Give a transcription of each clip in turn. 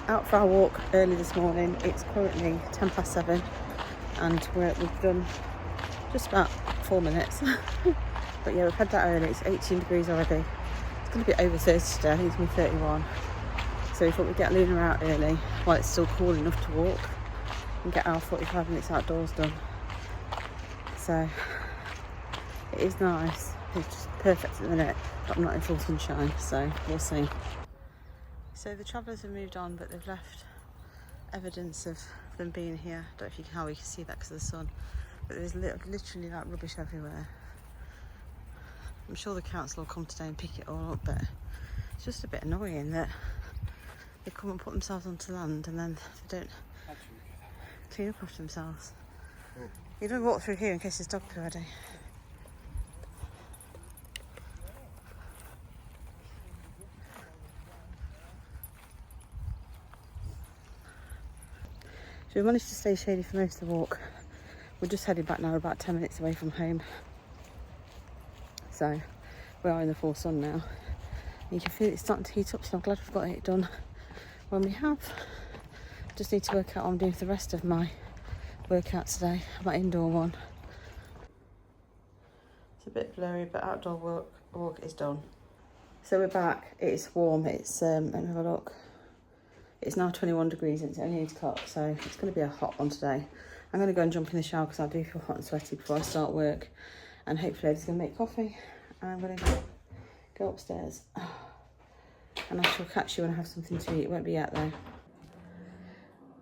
out for our walk early this morning. It's currently 7:10 and we've done just about 4 minutes. But yeah, we've had that early. It's 18 degrees already. It's going to be over 30 today. I think it's going to be 31. So we thought we'd get Luna out early while it's still cool enough to walk and get our 45 minutes outdoors done. So it is nice. It's just perfect at the minute, but I'm not in full sunshine, so we'll see. So the travellers have moved on, but they've left evidence of them being here. I don't know how we can see that because of the sun, but there's literally like rubbish everywhere. I'm sure the council will come today and pick it all up, but it's just a bit annoying that they come and put themselves onto land and then they don't clean up after themselves. You don't walk through here in case there's dog poo already. So we managed to stay shady for most of the walk. We're just heading back now, we're about 10 minutes away from home. So we are in the full sun now. You can feel it starting to heat up, so I'm glad we've got it done when we have. Just need to work out what I'm doing for the rest of my workout today, my indoor one. It's a bit blurry, but outdoor walk is done. So we're back, it's warm, it's, let me have a look. It's now 21 degrees and it's only 8 o'clock, so it's going to be a hot one today. I'm going to go and jump in the shower because I do feel hot and sweaty before I start work. And hopefully Eddie's going to make coffee. And I'm going to go upstairs. And I shall catch you when I have something to eat. It won't be yet though.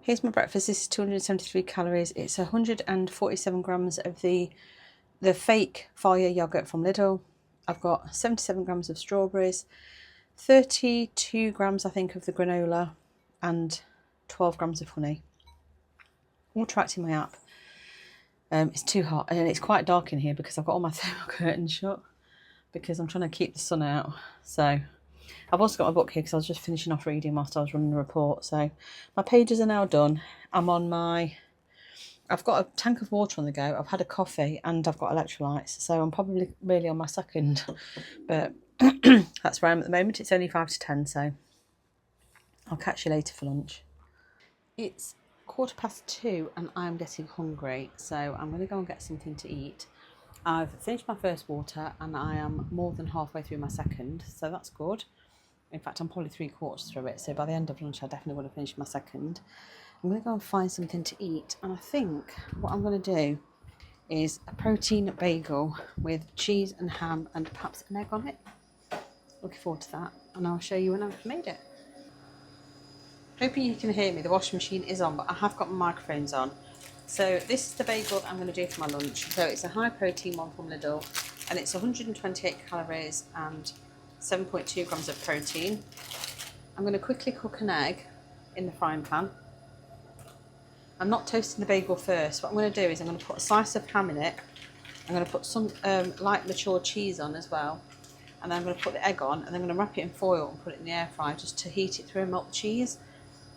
Here's my breakfast. This is 273 calories. It's 147 grams of the fake Fire yogurt from Lidl. I've got 77 grams of strawberries, 32 grams I think of the granola, and 12 grams of honey. All tracked in my app. It's too hot and it's quite dark in here because I've got all my thermal curtains shut because I'm trying to keep the sun out. So I've also got my book here because I was just finishing off reading whilst I was running the report. So my pages are now done. I've got a tank of water on the go. I've had a coffee and I've got electrolytes. So I'm probably really on my second, but that's where I am at the moment. It's only 5 to 10, so I'll catch you later for lunch. It's 2:15 and I'm getting hungry, so I'm going to go and get something to eat. I've finished my first water and I am more than halfway through my second, so that's good. In fact, I'm probably 3/4 through it, so by the end of lunch I definitely want to finish my second. I'm going to go and find something to eat, and I think what I'm going to do is a protein bagel with cheese and ham and perhaps an egg on it. Looking forward to that, and I'll show you when I've made it. Hoping you can hear me. The washing machine is on, but I have got my microphones on. So this is the bagel that I'm going to do for my lunch. So it's a high protein one from Lidl, and it's 128 calories and 7.2 grams of protein. I'm going to quickly cook an egg in the frying pan. I'm not toasting the bagel first. What I'm going to do is I'm going to put a slice of ham in it. I'm going to put some light mature cheese on as well. And then I'm going to put the egg on, and then I'm going to wrap it in foil and put it in the air fryer just to heat it through and melt the cheese,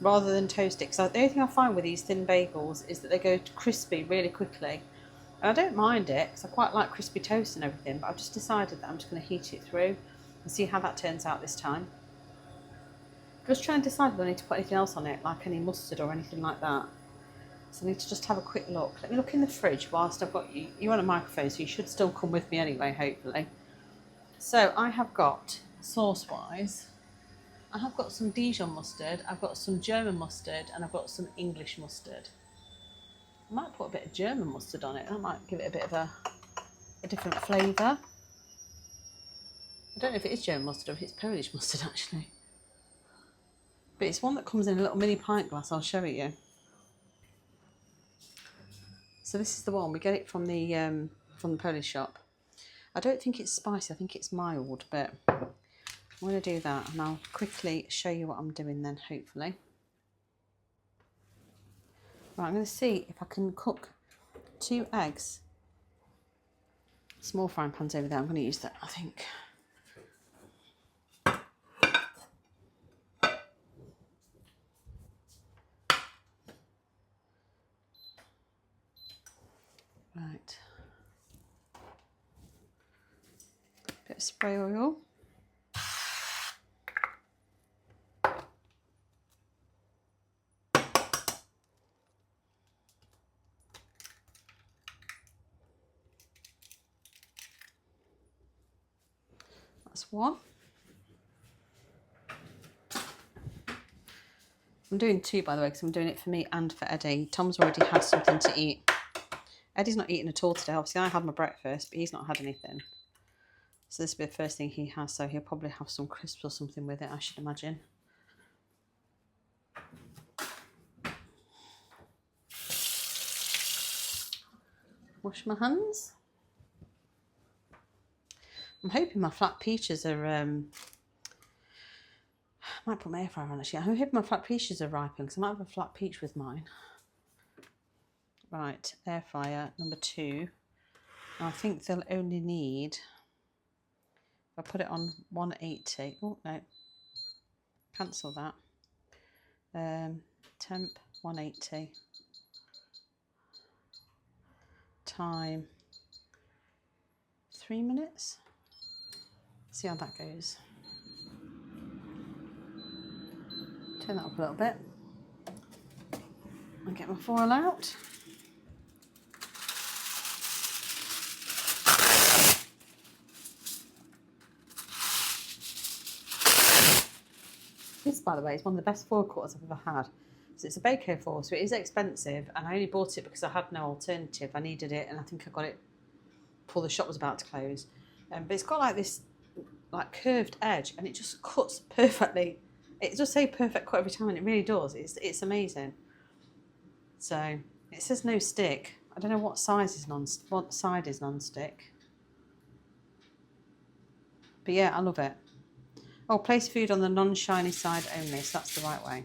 rather than toast it. Because the only thing I find with these thin bagels is that they go crispy really quickly. And I don't mind it because I quite like crispy toast and everything, but I've just decided that I'm just going to heat it through and see how that turns out this time. Just trying to decide if I need to put anything else on it, like any mustard or anything like that. So I need to just have a quick look. Let me look in the fridge whilst I've got you. You're on a microphone, so you should still come with me anyway, hopefully. So I have got, sauce-wise, I have got some Dijon mustard, I've got some German mustard, and I've got some English mustard. I might put a bit of German mustard on it. That might give it a bit of a different flavour. I don't know if it is German mustard or if it's Polish mustard, actually. But it's one that comes in a little mini pint glass. I'll show it you. So this is the one. We get it from the Polish shop. I don't think it's spicy. I think it's mild, but I'm going to do that and I'll quickly show you what I'm doing then, hopefully. Right, I'm going to see if I can cook 2 eggs. Small frying pan's over there. I'm going to use that, I think. Right. Bit of spray oil. That's one. I'm doing two, by the way, because I'm doing it for me and for Eddie. Tom's already had something to eat. Eddie's not eating at all today. Obviously, I had my breakfast, but he's not had anything. So this will be the first thing he has, so he'll probably have some crisps or something with it, I should imagine. Wash my hands. I'm hoping my flat peaches are... I might put my air fryer on actually. I'm hoping my flat peaches are ripened because I might have a flat peach with mine. Right, air fryer number 2. I think they'll only need... I put it on 180. Oh no, cancel that. Temp 180. Time 3 minutes. See how that goes. Turn that up a little bit. I'll get my foil out. This, by the way, is one of the best foil cutters I've ever had. So it's a Baco foil, so it is expensive, and I only bought it because I had no alternative. I needed it, and I think I got it before the shop was about to close. But it's got like this curved edge, and it just cuts perfectly. It does say perfect cut every time, and it really does. It's amazing. So it says no stick. I don't know what side is non-stick. But yeah, I love it. Oh, place food on the non-shiny side only, so that's the right way.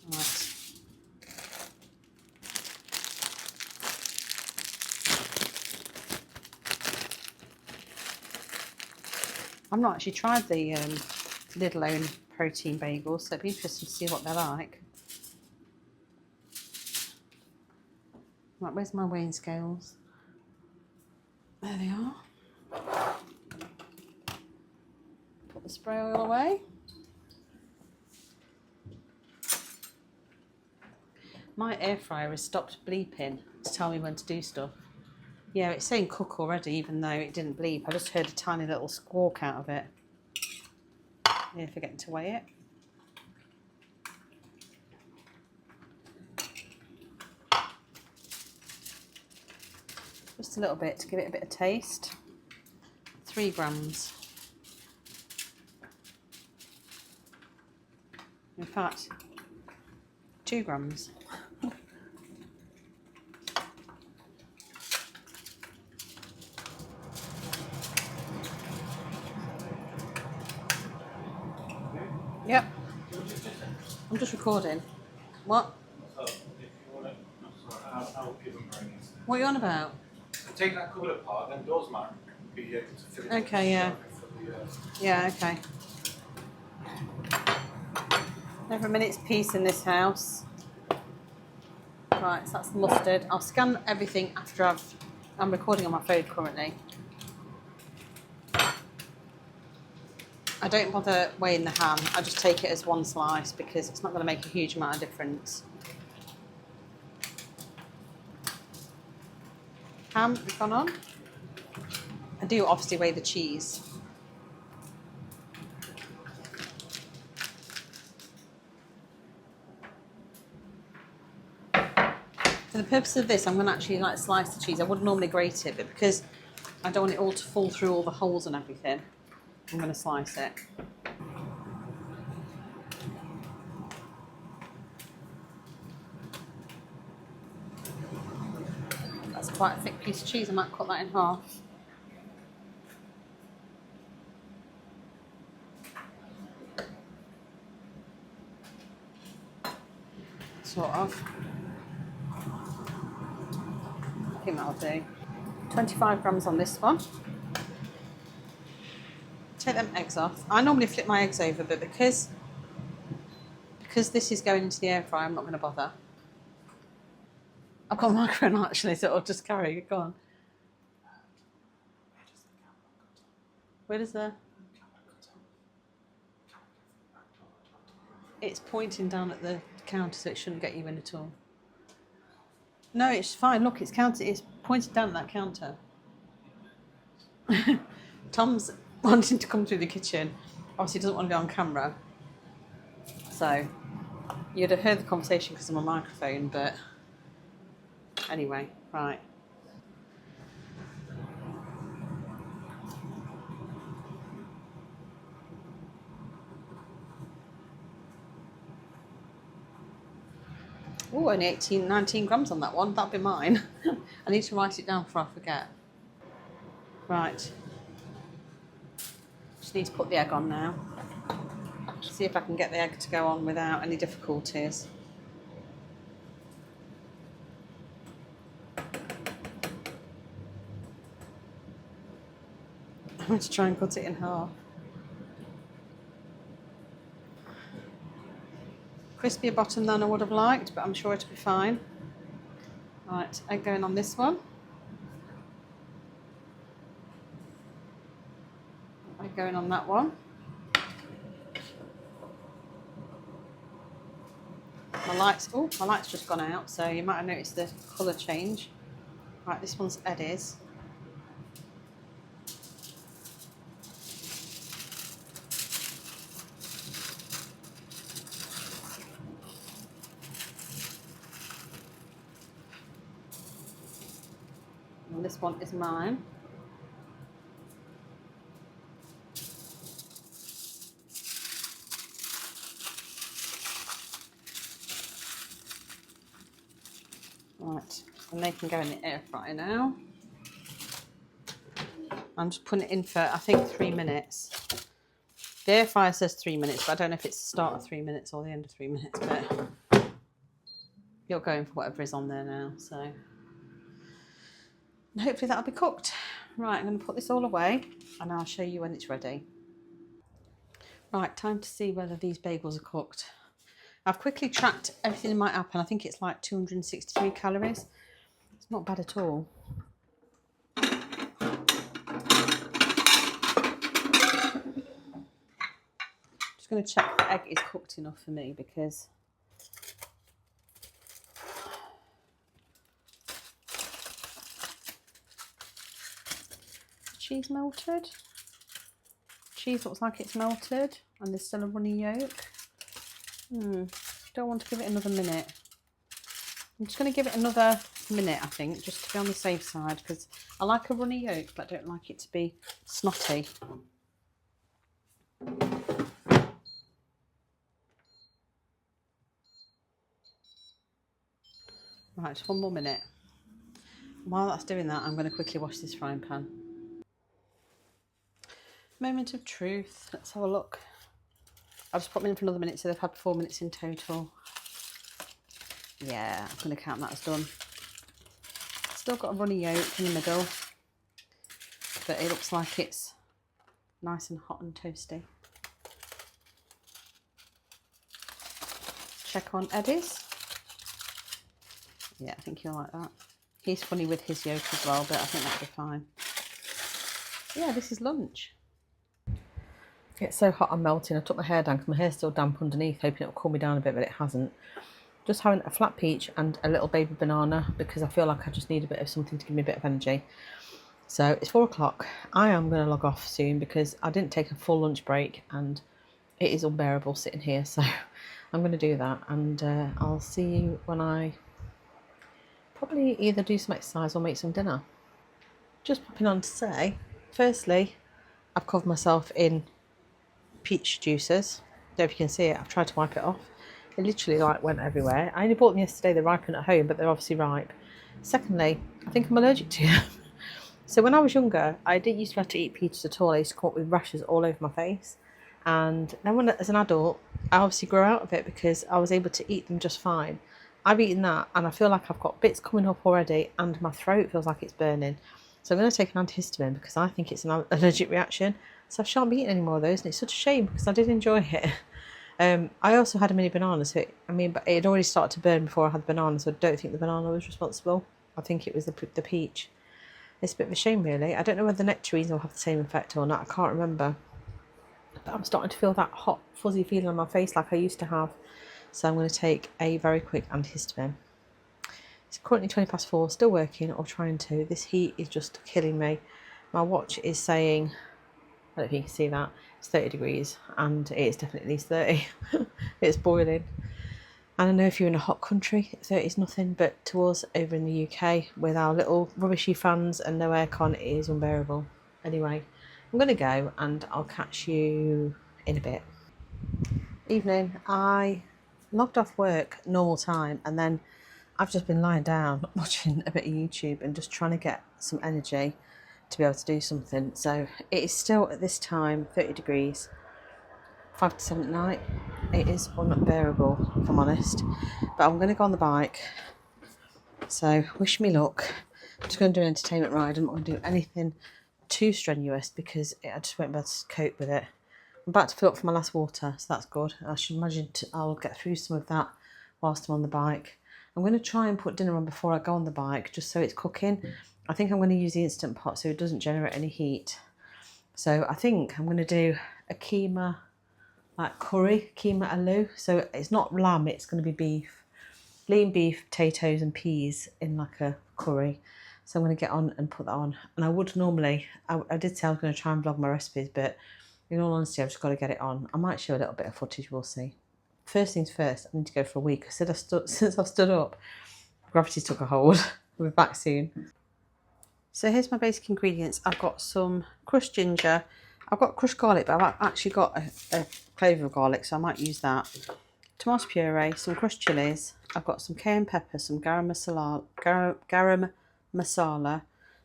Right. I've not actually tried the Lidl own protein bagels, so it'd be interesting to see what they're like. Right, where's my weighing scales? There they are. Put the spray oil away. My air fryer has stopped bleeping to tell me when to do stuff. Yeah, it's saying cook already, even though it didn't bleep. I just heard a tiny little squawk out of it. Yeah, forgetting to weigh it. Just a little bit to give it a bit of taste. 3 grams. In fact, 2 grams. Yep. I'm just recording. What? What are you on about? Take that cupboard apart, then doors might be able to fit it. Okay, yeah. Yeah, okay. Every minute's peace in this house. Right, so that's the mustard. I'll scan everything after I'm recording on my phone currently. I don't bother weighing the ham. I just take it as one slice because it's not going to make a huge amount of difference. Ham has gone on. I do obviously weigh the cheese. For the purpose of this, I'm going to actually slice the cheese. I would normally grate it, but because I don't want it all to fall through all the holes and everything, I'm going to slice it. That's quite a thick piece of cheese. I might cut that in half. Sort of. I think that'll do. 25 grams on this one. Take them eggs off. I normally flip my eggs over, but because this is going into the air fryer, I'm not going to bother. I've got a microphone actually, so it'll just carry. Go on. Where does the... It's pointing down at the counter, so it shouldn't get you in at all. No, it's fine. Look, it's pointed down at that counter. Tom's wanting to come through the kitchen. Obviously, he doesn't want to be on camera. So, you'd have heard the conversation because of my microphone, but anyway, right. Oh, only 19 grams on that one. That'll be mine. I need to write it down before I forget. Right. Just need to put the egg on now. See if I can get the egg to go on without any difficulties. I'm going to try and cut it in half. Crispier bottom than I would have liked, but I'm sure it'll be fine. Right, egg going on this one. Egg going on that one. My light's just gone out, so you might have noticed the colour change. Right, this one's Eddie's. And this one is mine. Right, and they can go in the air fryer now. I'm just putting it in for, I think, 3 minutes. The air fryer says 3 minutes, but I don't know if it's the start of 3 minutes or the end of 3 minutes, but you're going for whatever is on there now, so. And hopefully that'll be cooked. Right, I'm going to put this all away and I'll show you when it's ready. Right, time to see whether these bagels are cooked. I've quickly tracked everything in my app and I think it's like 263 calories. It's not bad at all. Just going to check the egg is cooked enough for me because cheese melted. Cheese looks like it's melted and there's still a runny yolk. Don't want to give it another minute. I'm just going to give it another minute, I think, just to be on the safe side, because I like a runny yolk, but I don't like it to be snotty. Right, just one more minute. While that's doing that, I'm going to quickly wash this frying pan. Moment of truth. Let's have a look. I'll just put them in for another minute, so they've had 4 minutes in total. Yeah, I'm going to count that as done. Still got a runny yolk in the middle, but it looks like it's nice and hot and toasty. Check on Eddie's. Yeah, I think you'll like that. He's funny with his yolk as well, but I think that'll be fine. Yeah, this is lunch. It's so hot I'm melting. I took my hair down because my hair's still damp underneath, hoping it'll cool me down a bit, but it hasn't. Just having a flat peach and a little baby banana because I feel like I just need a bit of something to give me a bit of energy. So it's 4 o'clock. I am going to log off soon because I didn't take a full lunch break and it is unbearable sitting here. So I'm going to do that and I'll see you when I probably either do some exercise or make some dinner. Just popping on to say, firstly, I've covered myself in peach juices. Don't know if you can see it. I've tried to wipe it off. It literally like went everywhere. I only bought them yesterday. They're ripened at home, but they're obviously ripe. Secondly, I think I'm allergic to them. So when I was younger, I didn't used to have to eat peaches at all. I used to come up with rashes all over my face. And then as an adult, I obviously grew out of it because I was able to eat them just fine. I've eaten that and I feel like I've got bits coming up already and my throat feels like it's burning. So I'm going to take an antihistamine because I think it's an allergic reaction. So I shan't be eating any more of those, and it's such a shame because I did enjoy it. I also had a mini banana, so but it had already started to burn before I had the banana, so I don't think the banana was responsible. I think it was the peach. It's a bit of a shame, really. I don't know whether the nectarines will have the same effect or not. I can't remember. but I'm starting to feel that hot, fuzzy feeling on my face like I used to have. So I'm going to take a very quick antihistamine. It's currently 4:20, still working or trying to. This heat is just killing me. My watch is saying, I don't know if you can see that, it's 30 degrees, and it is definitely at least 30. It's boiling. And I know if you're in a hot country, 30 is nothing, but to us over in the UK, with our little rubbishy fans and no aircon, it is unbearable. Anyway, I'm going to go and I'll catch you in a bit. Evening. I logged off work normal time, and then I've just been lying down watching a bit of YouTube and just trying to get some energy to be able to do something. So it is still at this time 30 degrees, 5 to 7 at night. It is unbearable, if I'm honest, but I'm going to go on the bike, so wish me luck. I'm just going to do an entertainment ride. I'm not going to do anything too strenuous because I just won't be able to cope with it. I'm about to fill up for my last water, so that's good. I should imagine I'll get through some of that whilst I'm on the bike. I'm going to try and put dinner on before I go on the bike, just so it's cooking. I think I'm going to use the Instant Pot so it doesn't generate any heat. So I think I'm going to do a keema, like curry, keema aloo. So it's not lamb, it's going to be beef. Lean beef, potatoes and peas in like a curry. So I'm going to get on and put that on. And I would normally, I did say I was going to try and vlog my recipes, but in all honesty, I've just got to get it on. I might show a little bit of footage, we'll see. First things first, I need to go for a week. Since I've stood up, gravity took a hold. We'll be back soon. So here's my basic ingredients. I've got some crushed ginger. I've got crushed garlic, but I've actually got a clove of garlic, so I might use that. Tomato puree, some crushed chilies. I've got some cayenne pepper, some garam masala,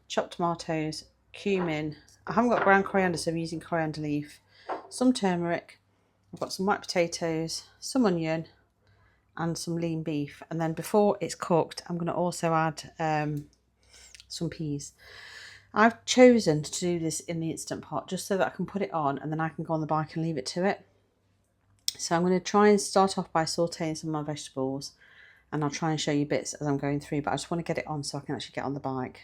chopped tomatoes, cumin. I haven't got ground coriander, so I'm using coriander leaf. Some turmeric. I've got some white potatoes, some onion, and some lean beef. And then before it's cooked, I'm going to also add some peas. I've chosen to do this in the Instant Pot just so that I can put it on and then I can go on the bike and leave it to it. So I'm going to try and start off by sauteing some of my vegetables, and I'll try and show you bits as I'm going through, but I just want to get it on so I can actually get on the bike.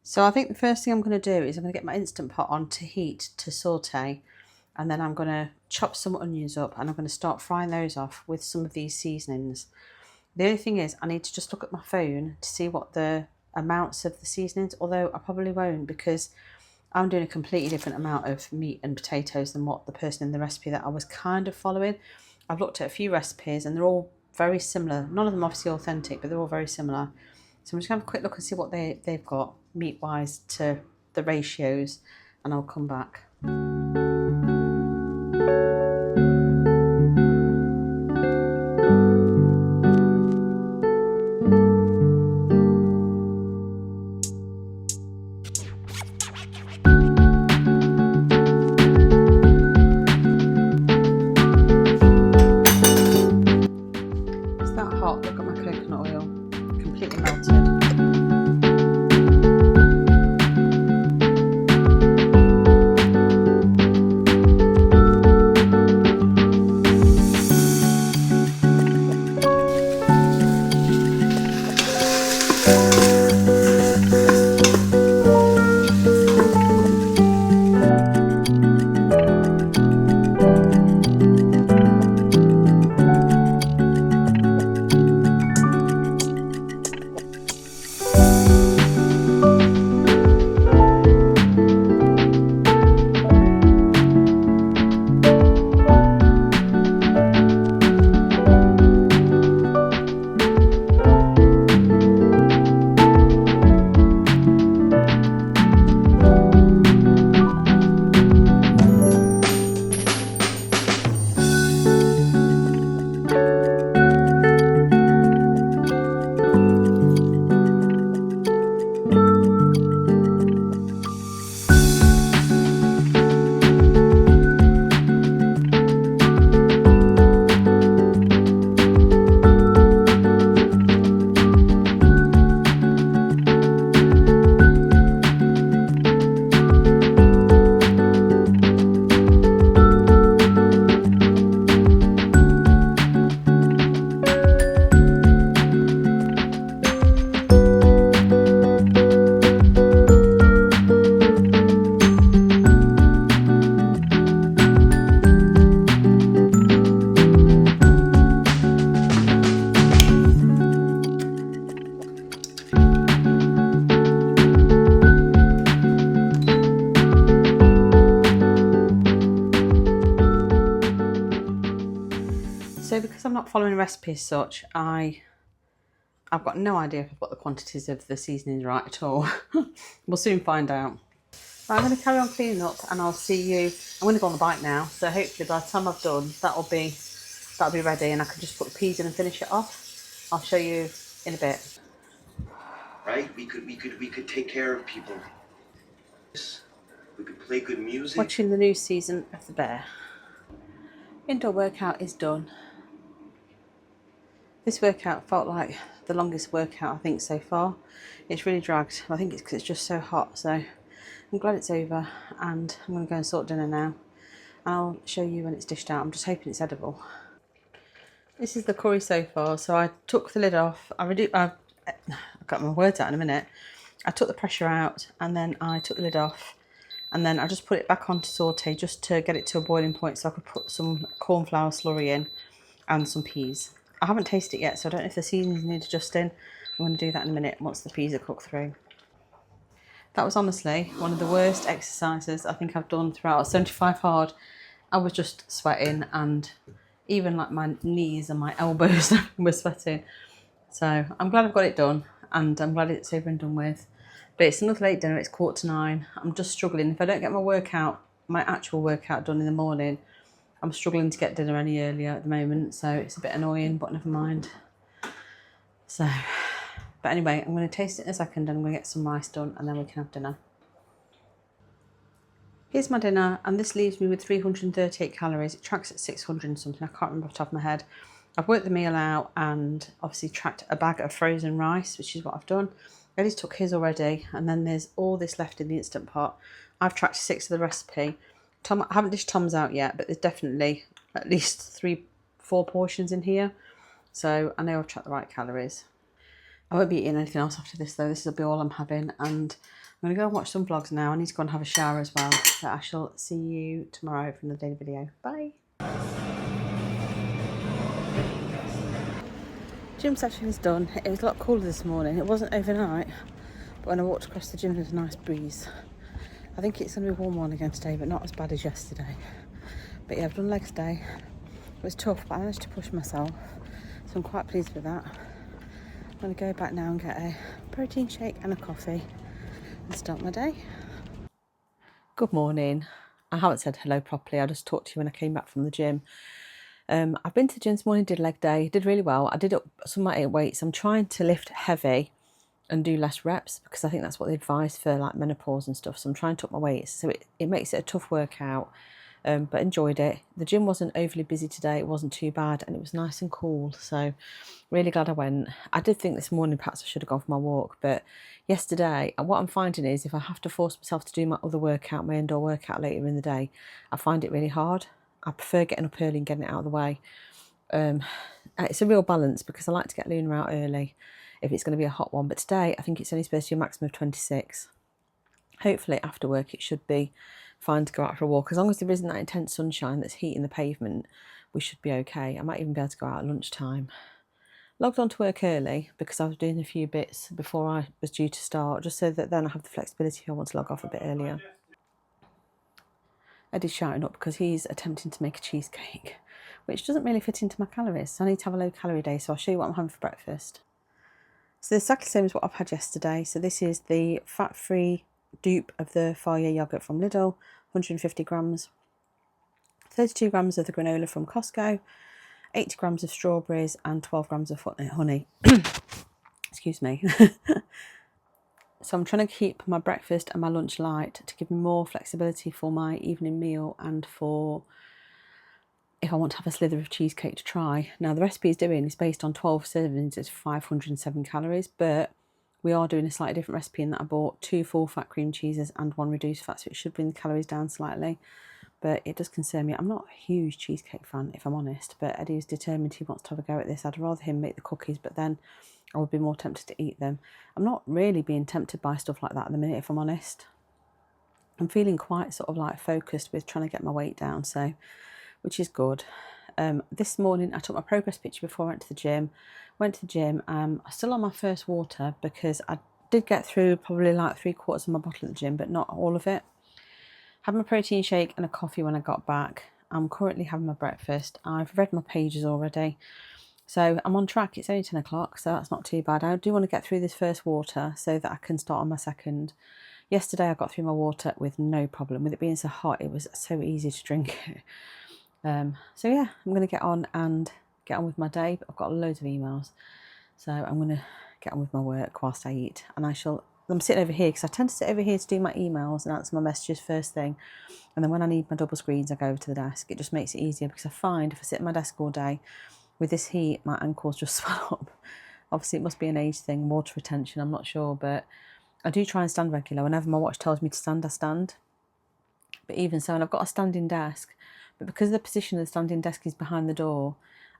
So I think the first thing I'm going to do is I'm going to get my Instant Pot on to heat to saute, and then I'm going to chop some onions up and I'm going to start frying those off with some of these seasonings. The only thing is I need to just look at my phone to see what the amounts of the seasonings, although I probably won't because I'm doing a completely different amount of meat and potatoes than what the person in the recipe that I was kind of following. I've looked at a few recipes and they're all very similar. None of them obviously authentic, but they're all very similar. So I'm just going to have a quick look and see what they've got meat-wise to the ratios, and I'll come back. It's that hot. Look at my coconut oil, completely melted. not following a recipe as such. I've got no idea if I've got the quantities of the seasonings right at all. We'll soon find out. But I'm going to carry on cleaning up and I'll see you. I'm going to go on the bike now, so hopefully by the time I've done, that'll be ready and I can just put the peas in and finish it off. I'll show you in a bit. Right? We could take care of people. We could play good music. Watching the new season of The Bear. Indoor workout is done. This workout felt like the longest workout I think so far. It's really dragged. I think it's because it's just so hot, so I'm glad it's over and I'm going to go and sort dinner now. I'll show you when it's dished out. I'm just hoping it's edible. This is the curry so far. So I took the lid off. I've got my words out in a minute. I took the pressure out and then I took the lid off and then I just put it back on to saute just to get it to a boiling point so I could put some corn flour slurry in and some peas. I haven't tasted it yet, so I don't know if the seasonings need adjusting. I'm going to do that in a minute once the peas are cooked through. That was honestly one of the worst exercises I think I've done throughout. 75 hard, I was just sweating and even like my knees and my elbows were sweating. So I'm glad I've got it done and I'm glad it's over and done with. But it's another late dinner, it's 9:15. I'm just struggling. If I don't get my actual workout done in the morning, I'm struggling to get dinner any earlier at the moment. So it's a bit annoying, but never mind. So, but anyway, I'm going to taste it in a second and I'm going to get some rice done and then we can have dinner. Here's my dinner and this leaves me with 338 calories. It tracks at 600 and something, I can't remember off the top of my head. I've worked the meal out and obviously tracked a bag of frozen rice, which is what I've done. Eddie's took his already and then there's all this left in the Instant Pot. I've tracked 6 of the recipe. I haven't dished Tom's out yet, but there's definitely at least 3-4 portions in here. So I know I've tracked the right calories. I won't be eating anything else after this though. This will be all I'm having and I'm going to go and watch some vlogs now. I need to go and have a shower as well. So I shall see you tomorrow for another daily video. Bye. Gym session is done. It was a lot cooler this morning. It wasn't overnight, but when I walked across the gym there was a nice breeze. I think it's going to be a warm one again today, but not as bad as yesterday. But yeah, I've done legs day. It was tough, but I managed to push myself. So I'm quite pleased with that. I'm going to go back now and get a protein shake and a coffee and start my day. Good morning. I haven't said hello properly. I just talked to you when I came back from the gym. I've been to the gym this morning, did leg day, did really well. I did up some of my weights. I'm trying to lift heavy and do less reps because I think that's what they advise for like menopause and stuff. So I'm trying to up my weights. So it makes it a tough workout, but enjoyed it. The gym wasn't overly busy today. It wasn't too bad and it was nice and cool. So really glad I went. I did think this morning perhaps I should have gone for my walk, but yesterday, what I'm finding is if I have to force myself to do my other workout, my indoor workout later in the day, I find it really hard. I prefer getting up early and getting it out of the way. It's a real balance because I like to get Luna out early if it's going to be a hot one. But today, I think it's only supposed to be a maximum of 26. Hopefully after work, it should be fine to go out for a walk. As long as there isn't that intense sunshine that's heating the pavement, we should be okay. I might even be able to go out at lunchtime. Logged on to work early because I was doing a few bits before I was due to start, just so that then I have the flexibility if I want to log off a bit earlier. Eddie's shouting up because he's attempting to make a cheesecake, which doesn't really fit into my calories. So I need to have a low calorie day, so I'll show you what I'm having for breakfast. So it's exactly the same as what I've had yesterday. So this is the fat-free dupe of the Fire yogurt from Lidl, 150 grams, 32 grams of the granola from Costco, 80 grams of strawberries and 12 grams of honey. Excuse me. So I'm trying to keep my breakfast and my lunch light to give me more flexibility for my evening meal and for if I want to have a slither of cheesecake to try. Now the recipe is based on 12 servings, it's 507 calories, but we are doing a slightly different recipe in that I bought 2 full fat cream cheeses and 1 reduced fat, so it should bring the calories down slightly. But it does concern me. I'm not a huge cheesecake fan, if I'm honest, but Eddie is determined he wants to have a go at this. I'd rather him make the cookies, but then I would be more tempted to eat them. I'm not really being tempted by stuff like that at the minute, if I'm honest. I'm feeling quite sort of like focused with trying to get my weight down, so which is good. This morning I took my progress picture before I went to the gym. I'm still on my first water because I did get through probably like 3/4 of my bottle at the gym, but not all of it. Had my protein shake and a coffee when I got back. I'm currently having my breakfast. I've read my pages already. So I'm on track. It's only 10 o'clock, so that's not too bad. I do want to get through this first water so that I can start on my second. Yesterday I got through my water with no problem. With it being so hot, it was so easy to drink it. So yeah, I'm going to get on with my day. I've got loads of emails, so I'm going to get on with my work whilst I eat. And I'm sitting over here because I tend to sit over here to do my emails and answer my messages first thing. And then when I need my double screens, I go over to the desk. It just makes it easier because I find if I sit at my desk all day, with this heat, my ankles just swell up. Obviously, it must be an age thing, water retention, I'm not sure. But I do try and stand regular. Whenever my watch tells me to stand, I stand. But even so, and I've got a standing desk, but because the position of the standing desk is behind the door,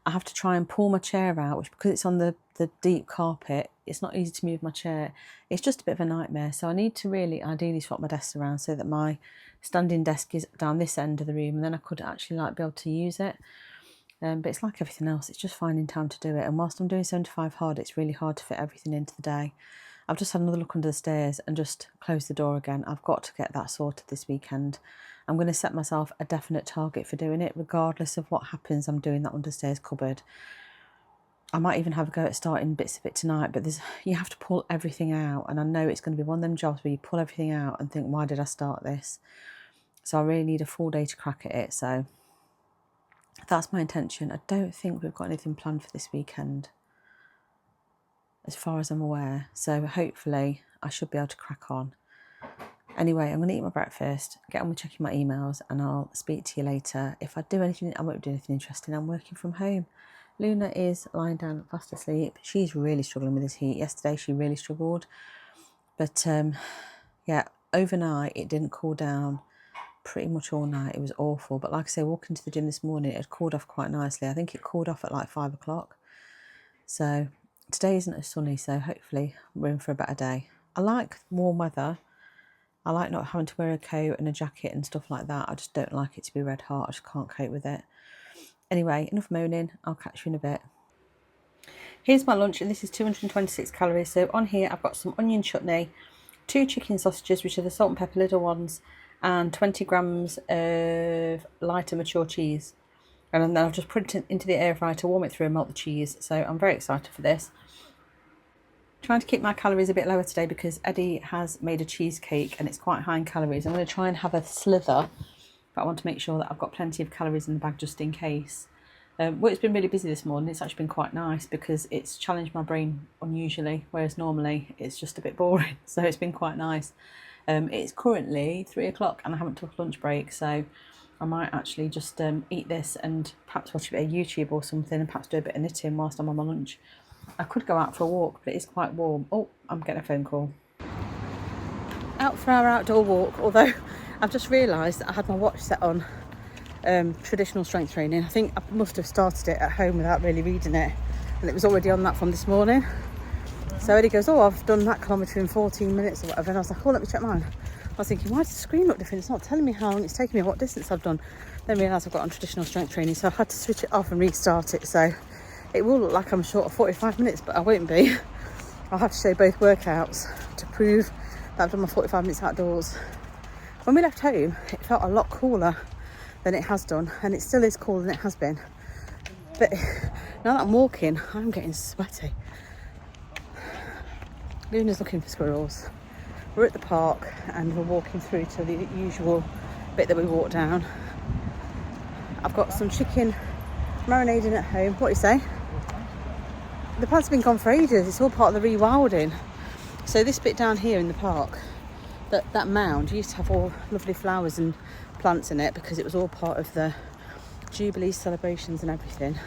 I have to try and pull my chair out, which because it's on the deep carpet, it's not easy to move my chair. It's just a bit of a nightmare. So I need to really ideally swap my desks around so that my standing desk is down this end of the room, and then I could actually be able to use it. But it's like everything else, it's just finding time to do it. And whilst I'm doing 75 hard, it's really hard to fit everything into the day. I've just had another look under the stairs and just closed the door again. I've got to get that sorted this weekend. I'm going to set myself a definite target for doing it, regardless of what happens. I'm doing that understairs cupboard. I might even have a go at starting bits of it tonight, but you have to pull everything out. And I know it's going to be one of them jobs where you pull everything out and think, why did I start this? So I really need a full day to crack at it. So that's my intention. I don't think we've got anything planned for this weekend, as far as I'm aware. So hopefully I should be able to crack on. Anyway, I'm going to eat my breakfast, get on with checking my emails, and I'll speak to you later. If I do anything, I won't do anything interesting. I'm working from home. Luna is lying down fast asleep. She's really struggling with this heat. Yesterday she really struggled. But yeah, overnight it didn't cool down pretty much all night. It was awful. But like I say, walking to the gym this morning, it had cooled off quite nicely. I think it cooled off at like 5 o'clock. So today isn't as sunny, so hopefully we're in for a better day. I like warm weather. I like not having to wear a coat and a jacket and stuff like that. I just don't like it to be red hot. I just can't cope with it. Anyway, enough moaning. I'll catch you in a bit. Here's my lunch, and this is 226 calories. So on here I've got some onion chutney, 2 chicken sausages, which are the salt and pepper little ones, and 20 grams of lighter mature cheese. And then I've just put it into the air fryer to warm it through and melt the cheese. So I'm very excited for this. Trying to keep my calories a bit lower today because Eddie has made a cheesecake and it's quite high in calories. I'm going to try and have a slither, but I want to make sure that I've got plenty of calories in the bag just in case. Well, it's been really busy this morning. It's actually been quite nice because it's challenged my brain unusually, whereas normally it's just a bit boring. So it's been quite nice. It's currently 3 o'clock and I haven't took a lunch break, so I might actually just eat this and perhaps watch a bit of YouTube or something and perhaps do a bit of knitting whilst I'm on my lunch. I could go out for a walk, but it is quite warm. Oh, I'm getting a phone call. Out for our outdoor walk, although I've just realised that I had my watch set on traditional strength training. I think I must have started it at home without really reading it, and it was already on that from this morning. So Eddie goes, oh, I've done that kilometre in 14 minutes or whatever, and I was like, oh, let me check mine. I was thinking, why does the screen look different? It's not telling me how long it's taken me, what distance I've done. Then realised I've got on traditional strength training, so I had to switch it off and restart it. So it will look like I'm short of 45 minutes, but I won't be. I'll have to show both workouts to prove that I've done my 45 minutes outdoors. When we left home, it felt a lot cooler than it has done, and it still is cooler than it has been. But now that I'm walking, I'm getting sweaty. Luna's looking for squirrels. We're at the park and we're walking through to the usual bit that we walk down. I've got some chicken marinating at home. What do you say? The plants have been gone for ages. It's all part of the rewilding. So this bit down here in the park, that mound used to have all lovely flowers and plants in it because it was all part of the Jubilee celebrations and everything.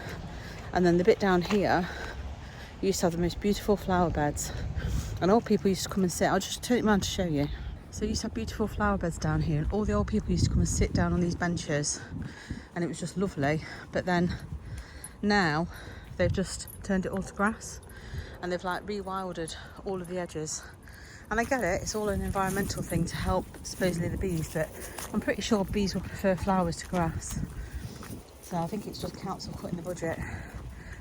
And then the bit down here used to have the most beautiful flower beds, and old people used to come and sit. I'll just turn it around to show you. So you used to have beautiful flower beds down here, and all the old people used to come and sit down on these benches, and it was just lovely. But then now they've just turned it all to grass, and they've like rewilded all of the edges. And I get it, it's all an environmental thing to help supposedly the bees, but I'm pretty sure bees will prefer flowers to grass. So I think it's just council cutting the budget.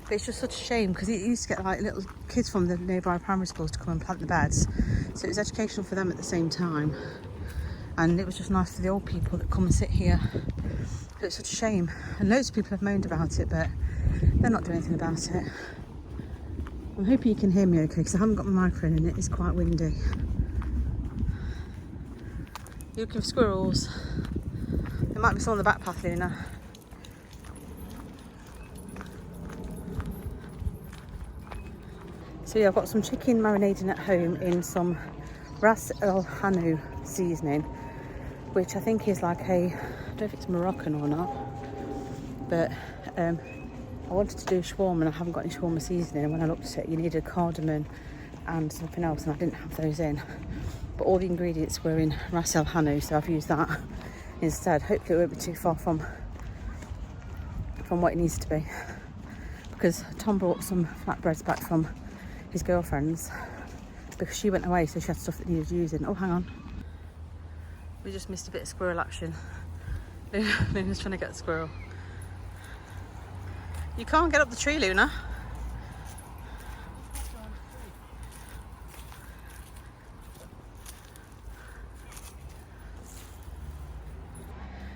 But it's just such a shame because it used to get like little kids from the nearby primary schools to come and plant the beds. So it was educational for them at the same time. And it was just nice for the old people that come and sit here. So it's such a shame. And loads of people have moaned about it, but they're not doing anything about it. I'm hoping you can hear me okay because I haven't got my microphone in it. It's quite windy. You're looking for squirrels. There might be some on the back path, Luna. So yeah, I've got some chicken marinating at home in some Ras El Hanout seasoning, which I think is like a, I don't know if it's Moroccan or not, but I wanted to do shawarma and I haven't got any shawarma seasoning, and when I looked at it you needed cardamom and something else and I didn't have those in, but all the ingredients were in Ras El Hanout, so I've used that instead. Hopefully it won't be too far from what it needs to be, because Tom brought some flatbreads back from his girlfriend's because she went away, so she had stuff that needed using. Oh, hang on, we just missed a bit of squirrel action. Luna's trying to get a squirrel. You can't get up the tree, Luna.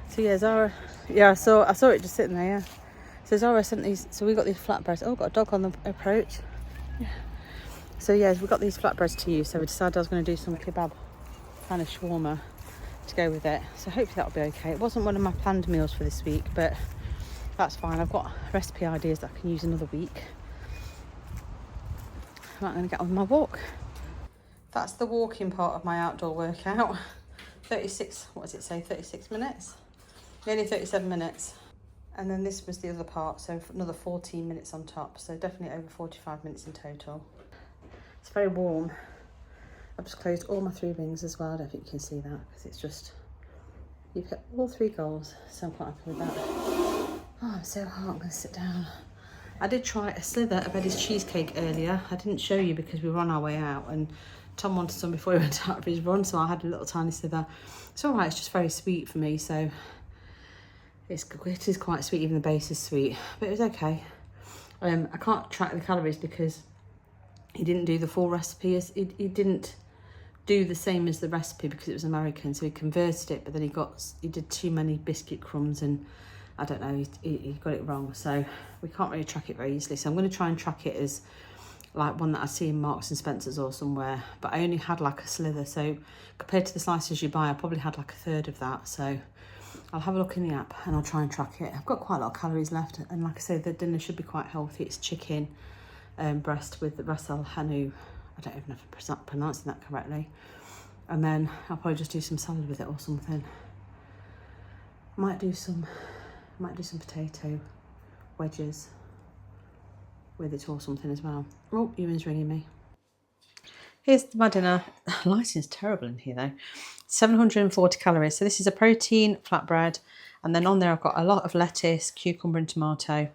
So yeah, Zara, yeah, I saw it just sitting there, yeah. So Zara sent these, so we got these flatbreads. Oh, got a dog on the approach. Yeah. So yeah, we got these flatbreads to use, so we decided I was going to do some kebab kind of shawarma to go with it. So hopefully that'll be okay. It wasn't one of my planned meals for this week, but that's fine. I've got recipe ideas that I can use another week. I'm going to get on my walk. That's the walking part of my outdoor workout. 36, what does it say, 36 minutes? Nearly 37 minutes. And then this was the other part, so another 14 minutes on top. So definitely over 45 minutes in total. It's very warm. I've just closed all my 3 rings as well. I don't think you can see that because it's just, you've hit all 3 goals. So I'm quite happy with that. Oh, I'm so hot, I'm going to sit down. I did try a slither of Eddie's cheesecake earlier. I didn't show you because we were on our way out and Tom wanted some before he went out of his run, so I had a little tiny slither. It's all right, it's just very sweet for me, so it is quite sweet, even the base is sweet, but it was okay. I can't track the calories because he didn't do the full recipe. He didn't do the same as the recipe because it was American, so he converted it, but then he did too many biscuit crumbs and I don't know, he got it wrong, so we can't really track it very easily. So I'm going to try and track it as like one that I see in Marks and Spencer's or somewhere, but I only had like a slither, so compared to the slices you buy, I probably had like a third of that. So I'll have a look in the app and I'll try and track it. I've got quite a lot of calories left, and like I say, the dinner should be quite healthy. It's chicken breast with the Ras El Hanout. I don't even know if I'm pronouncing that correctly. And then I'll probably just do some salad with it or something. Might do some potato wedges with it or something as well. Oh, Ewan's ringing me. Here's my dinner. Lighting's terrible in here though. 740 calories. So this is a protein flatbread, and then on there I've got a lot of lettuce, cucumber and tomato.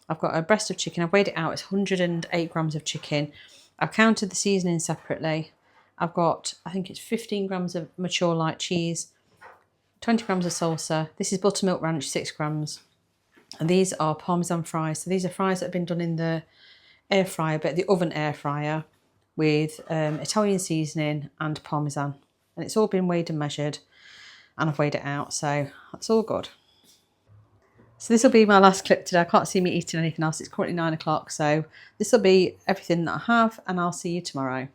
I've got a breast of chicken. I've weighed it out. It's 108 grams of chicken. I've counted the seasoning separately. I've got, I think it's 15 grams of mature light cheese, 20 grams of salsa. This is buttermilk ranch, 6 grams. And these are Parmesan fries. So these are fries that have been done in the air fryer, but the oven air fryer, with Italian seasoning and Parmesan. And it's all been weighed and measured, and I've weighed it out, so that's all good. So this will be my last clip today. I can't see me eating anything else. It's currently 9 o'clock, so this will be everything that I have, and I'll see you tomorrow.